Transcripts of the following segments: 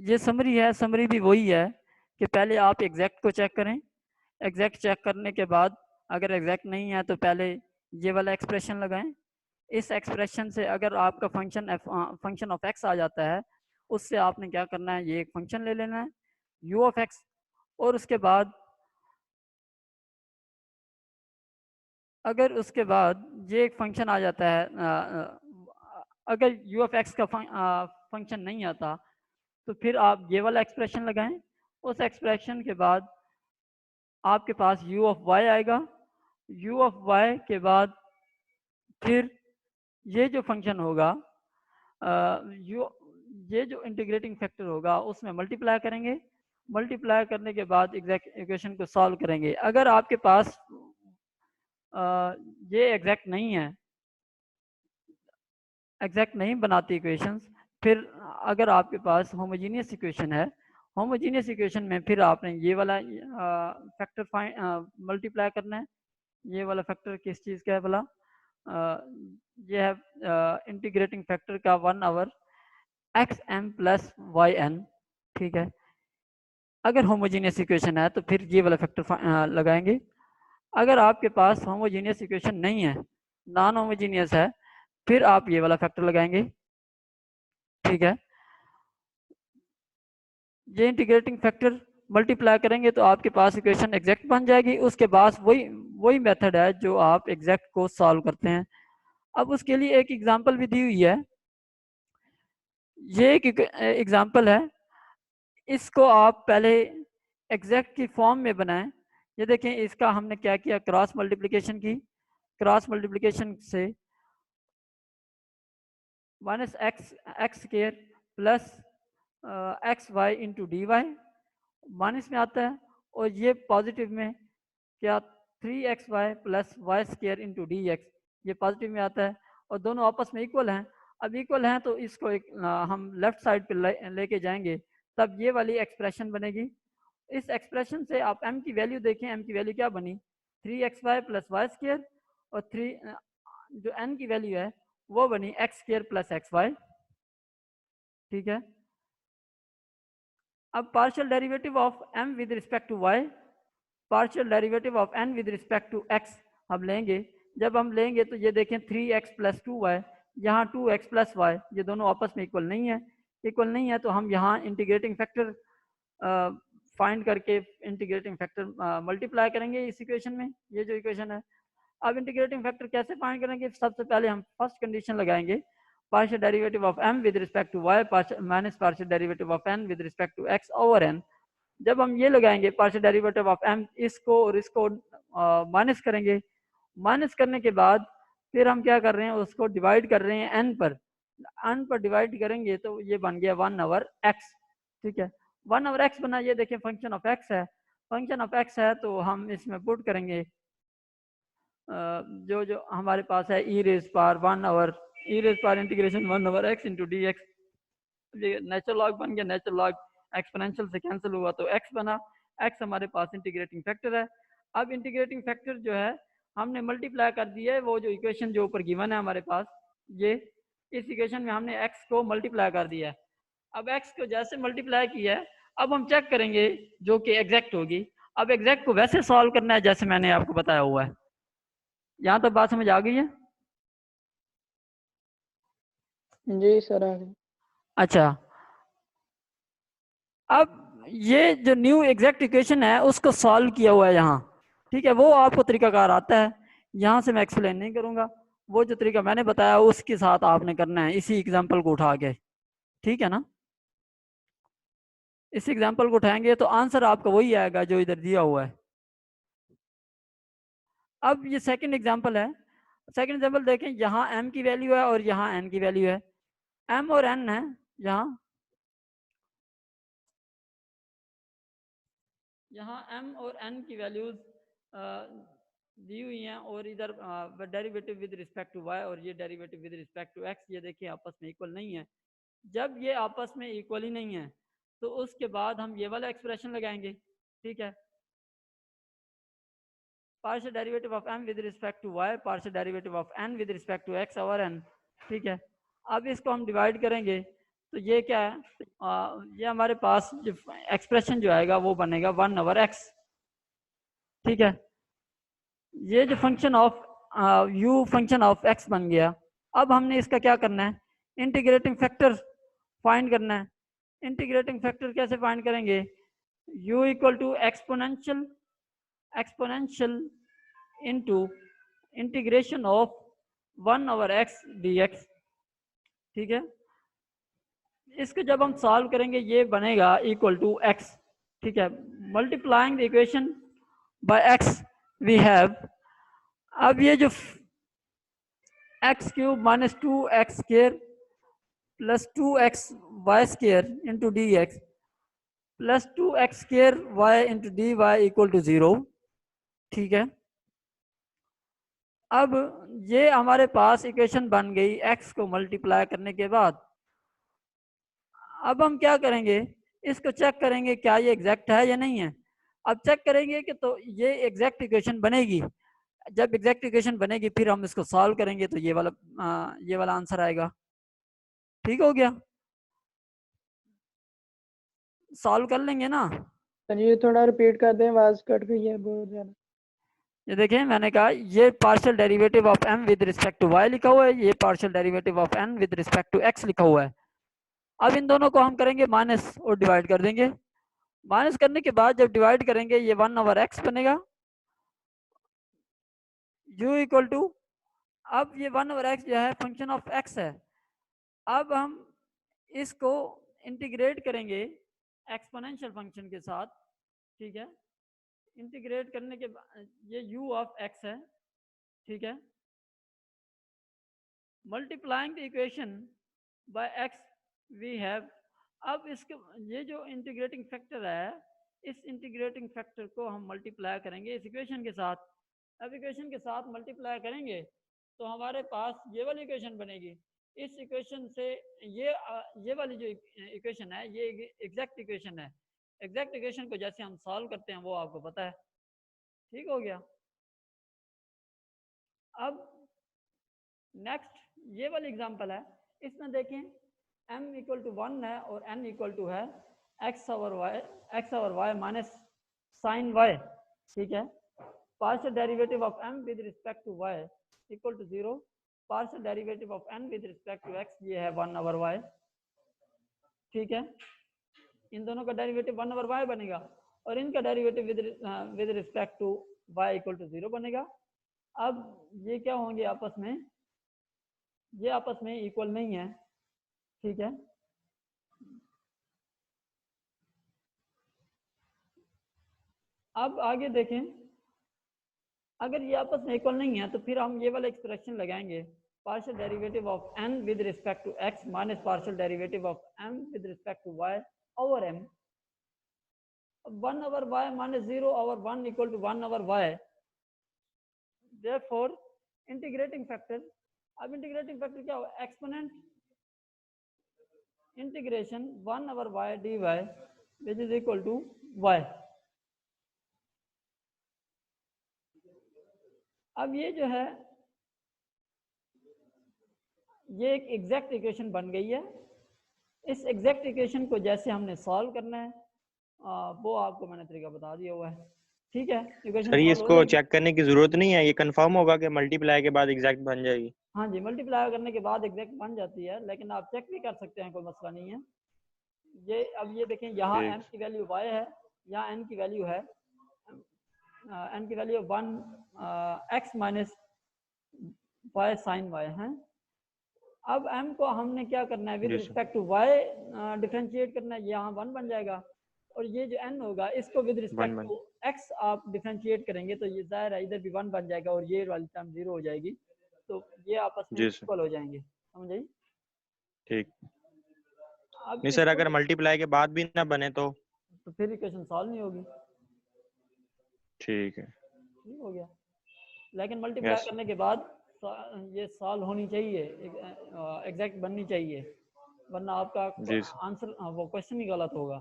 ये समरी है, समरी भी वही है कि पहले आप एग्जैक्ट को चेक करें, एग्जैक्ट चेक करने के बाद अगर एग्जैक्ट नहीं है तो पहले ये वाला एक्सप्रेशन लगाएं। इस एक्सप्रेशन से अगर आपका फंक्शन ऑफ एक्स आ जाता है, उससे आपने क्या करना है, ये एक फंक्शन ले लेना है यू ऑफ एक्स, और उसके बाद अगर उसके बाद ये एक फंक्शन आ जाता है, अगर यू ऑफ एक्स का फंक्शन नहीं आता तो फिर आप ये वाला एक्सप्रेशन लगाएं। उस एक्सप्रेशन के बाद आपके पास यू ऑफ वाई आएगा। यू ऑफ वाई के बाद फिर ये जो फंक्शन होगा, यू ये जो इंटीग्रेटिंग फैक्टर होगा उसमें मल्टीप्लाई करेंगे। मल्टीप्लाई करने के बाद एग्जैक्ट इक्वेशन को सॉल्व करेंगे। अगर आपके पास ये एग्जैक्ट नहीं है, एग्जैक्ट नहीं बनाती इक्वेशंस, फिर अगर आपके पास होमोजीनियस इक्वेशन है, होमोजीनियस इक्वेशन में फिर आपने ये वाला फैक्टर मल्टीप्लाई करना है। ये वाला फैक्टर किस चीज़ का है बोला, ये है इंटीग्रेटिंग फैक्टर का 1/(x m + yn), ठीक है। अगर होमोजीनियस इक्वेशन है तो फिर ये वाला फैक्टर लगाएंगे। अगर आपके पास होमोजीनियस इक्वेशन नहीं है, नॉन होमोजीनियस है, फिर आप ये वाला फैक्टर लगाएंगे, ठीक है। ये इंटीग्रेटिंग फैक्टर मल्टीप्लाई करेंगे तो आपके पास इक्वेशन एग्जैक्ट बन जाएगी। उसके बाद वही वही मेथड है जो आप एग्जैक्ट को सॉल्व करते हैं। अब उसके लिए एक एग्जांपल भी दी हुई है। ये एक एग्जांपल है, इसको आप पहले एग्जैक्ट की फॉर्म में बनाएं। ये देखें, इसका हमने क्या किया, क्रॉस मल्टीप्लिकेशन की। क्रॉस मल्टीप्लिकेशन से -x² plus xy into d y minus में आता है, और ये पॉजिटिव में क्या 3xy plus y² into d x, ये पॉजिटिव में आता है, और दोनों आपस में इक्वल हैं। अब इक्वल हैं तो इसको हम लेफ्ट साइड पे लेके जाएंगे, तब ये वाली एक्सप्रेशन बनेगी। इस एक्सप्रेशन से आप m की वैल्यू देखें, m की वैल्यू क्या बनी, 3xy प्लस y², और 3 जो n की वैल्यू है वो बनी x² प्लस xy, ठीक है। अब partial derivative of m with respect to y, partial derivative of n with respect to x हम लेंगे। जब हम लेंगे तो ये देखें 3x प्लस 2y, यहाँ 2x प्लस y, ये दोनों आपस में इक्वल नहीं है। इक्वल नहीं है तो हम यहाँ इंटीग्रेटिंग फैक्टर फाइंड करके इंटीग्रेटिंग फैक्टर मल्टीप्लाई करेंगे इस इक्वेशन में, ये जो इक्वेशन है। अब इंटीग्रेटिंग फैक्टर कैसे फाइंड करेंगे, सबसे पहले हम फर्स्ट कंडीशन लगाएंगे, partial derivative of m with respect to y minus partial derivative of n with respect to x over n। जब हम ये लगाएंगे पार्शियल डेरिवेटिव ऑफ m, इसको और इसको माइनस करेंगे। माइनस करने के बाद फिर हम क्या कर रहे हैं, उसको डिवाइड कर रहे हैं n पर। n पर डिवाइड करेंगे तो ये बन गया 1/x, ठीक है। 1/x बना, ये देखिए फंक्शन ऑफ x है। फंक्शन ऑफ x है तो हम इसमें पुट करेंगे जो जो हमारे पास है e⁻1/e⁻ integration 1/x into d x. ये नेचुरल लॉग बन गया, नेचुरल लॉग एक्सपोनेंशियल से कैंसिल हुआ तो x बना। x हमारे पास इंटीग्रेटिंग फैक्टर है। अब इंटीग्रेटिंग फैक्टर जो है हमने मल्टीप्लाई कर दिया है, वो जो इक्वेशन जो ऊपर गिवन है हमारे पास, ये इस इक्वेशन में हमने x को मल्टीप्लाई कर दिया है। अब x को जैसे मल्टीप्लाई किया है, अब हम चेक करेंगे जो कि एग्जैक्ट होगी। अब एग्जैक्ट को वैसे सॉल्व करना है जैसे मैंने आपको बताया हुआ है। यहाँ तक बात समझ आ गई है? जी सर आ गई। अच्छा, अब ये जो न्यू एग्जैक्ट इक्वेशन है उसको सॉल्व किया हुआ है यहाँ, ठीक है। वो आपको तरीकाकार आता है, यहाँ से मैं एक्सप्लेन नहीं करूंगा। वो जो तरीका मैंने बताया उसके साथ आपने करना है, इसी एग्जाम्पल को उठा के, ठीक है ना। इस एग्जाम्पल को उठाएंगे तो आंसर आपका वही आएगा जो इधर दिया हुआ है। अब ये सेकंड एग्जाम्पल है। सेकंड एग्जाम्पल देखें, यहाँ m की वैल्यू है और यहाँ n की वैल्यू है। m और n है, यहाँ m और n की वैल्यूज दी हुई हैं, और इधर derivative with respect to y और ये derivative with respect to x, ये देखिए आपस में इक्वल नहीं है। जब ये आपस में इक्वल ही नहीं है तो उसके बाद हम ये वाला एक्सप्रेशन लगाएंगे, ठीक है। Partial derivative of m with respect to y, partial derivative of n with respect to x over n, ठीक है। अब इसको हम डिवाइड करेंगे तो ये क्या है, ये हमारे पास जो एक्सप्रेशन जो आएगा वो बनेगा 1/x। ठीक है, ये जो function of u function of x बन गया। अब हमने इसका क्या करना है, इंटीग्रेटिंग फैक्टर फाइंड करना है। इंटीग्रेटिंग फैक्टर कैसे फाइंड करेंगे, u equal to exponential into integration of 1/x dx। ठीक है, इसको जब हम सॉल्व करेंगे ये बनेगा इक्वल टू x। ठीक है, multiplying the equation by x we have, अब ये जो x³ minus 2x square plus 2xy square into d x plus 2x square y into d y equal to 0। ठीक है, अब ये हमारे पास इक्वेशन बन गई x को मल्टीप्लाई करने के बाद। अब हम क्या करेंगे, इसको चेक करेंगे क्या ये एग्जैक्ट है या नहीं है। अब चेक करेंगे कि तो ये एग्जैक्ट इक्वेशन बनेगी। जब एग्जैक्ट इक्वेशन बनेगी फिर हम इसको सॉल्व करेंगे तो ये वाला आंसर आएगा। ठीक हो गया, सॉल्व कर लेंगे ना। सर ये थोड़ा रिपीट कर दें, आवाज कट गई है बहुत ज्यादा। ये देखें, मैंने कहा ये partial derivative of m with respect to y लिखा हुआ है, ये partial derivative of n with respect to x लिखा हुआ है। अब इन दोनों को हम करेंगे माइनस और डिवाइड कर देंगे। माइनस करने के बाद जब डिवाइड करेंगे ये 1/x बनेगा, u इक्वल टू, अब ये 1/x जो है फंक्शन ऑफ x है। अब हम इसको इंटीग्रेट करेंगे एक्सपोनेंशियल फंक्शन के साथ। ठीक है, इंटीग्रेट करने के बाद ये u ऑफ x है। ठीक है, multiplying the equation by x we have, अब इसके ये जो इंटीग्रेटिंग फैक्टर है, इस इंटीग्रेटिंग फैक्टर को हम मल्टीप्लाई करेंगे इस इक्वेशन के साथ। अब इक्वेशन के साथ मल्टीप्लाई करेंगे तो हमारे पास ये वाली इक्वेशन बनेगी। इस इक्वेशन से ये वाली जो इक्वेशन है ये एग्जैक्ट इक्वेशन है। एग्जैक्ट इक्वेशन को जैसे हम सॉल्व करते हैं वो आपको पता है। ठीक हो गया। अब नेक्स्ट ये वाली एग्जांपल है, इसमें देखें m इक्वल टू 1 है और n इक्वल टू है x over y minus sine y। ठीक है, partial derivative of m with respect to y equal to 0, partial derivative of n with respect to x ये है 1/y। ठीक है, इन दोनों का डेरिवेटिव 1/y बनेगा और इनका derivative with respect to y equal to 0 बनेगा। अब ये क्या होंगे आपस में, ये आपस में इक्वल नहीं है। ठीक है, अब आगे देखें, अगर ये आपस में इक्वल नहीं है तो फिर हम ये वाला एक्सप्रेशन लगाएंगे, partial derivative of n with respect to x minus partial derivative of m with respect to y over m। 1/y minus 0 over 1 equal to 1/y। Therefore integrating factor, अब इंटीग्रेटिंग फैक्टर क्या होगा, exponent integration 1/y dy which is equal to y। अब ये जो है ये एक exact equation बन गई है। इस एग्जैक्ट इक्वेशन को जैसे हमने सॉल्व करना है वो आपको मैंने तरीका बता दिया हुआ है। ठीक है, इक्वेशन सर ये सॉल्व हो इसको जाएगी। चेक करने की जरूरत नहीं है, ये कंफर्म होगा कि मल्टीप्लाई के बाद एग्जैक्ट बन जाएगी। हाँ जी, मल्टीप्लाई करने के बाद एग्जैक्ट बन जाती है, लेकिन आप चेक भी कर सकते हैं, कोई मसला नहीं है। ये अब ये देखें, यहाँ ठीक। m की वैल्यू y है, यहाँ n की वैल्यू है n की value 1 x minus y sine y है। अब m को हमने क्या करना है, विद जी sir. Respect to y differentiate करना है, यहाँ 1 बन जाएगा और ये जो n होगा इसको with respect one two x आप डिफरेंशिएट करेंगे तो ये जाहिर है इधर भी 1 बन जाएगा और ये वाली टर्म 0 हो जाएगी, तो ये आपस में जी सर। इक्वल हो जाएंगे। समझ आई? ठीक। अब नहीं सर, इसको अगर मल्टीप्लाई के बाद भी ना बने तो फिर इक्वेशन सॉल्व नहीं होगी। ठीक है। ठीक हो गया, लेकिन मल्टीप्लाई यस। करने के बाद ये सॉल्व होनी चाहिए, एग्जैक्ट बननी चाहिए, वरना आपका जी सर। आंसर वो क्वेश्चन ही गलत होगा।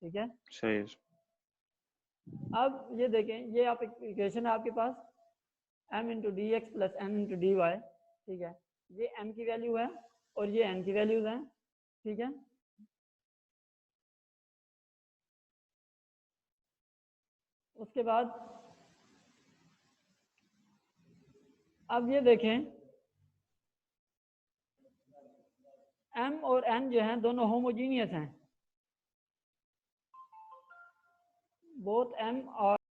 ठीक है, सही है सर। अब ये देखें, ये आप इक्वेशन है आपके पास m into d x plus m into d y. ठीक है, ये m की वैल्यू है और ये n की वैल्यूज हैं। ठीक है, उसके बाद अब ये देखें m और n जो हैं दोनों होमोजीनियस हैं, बोथ m और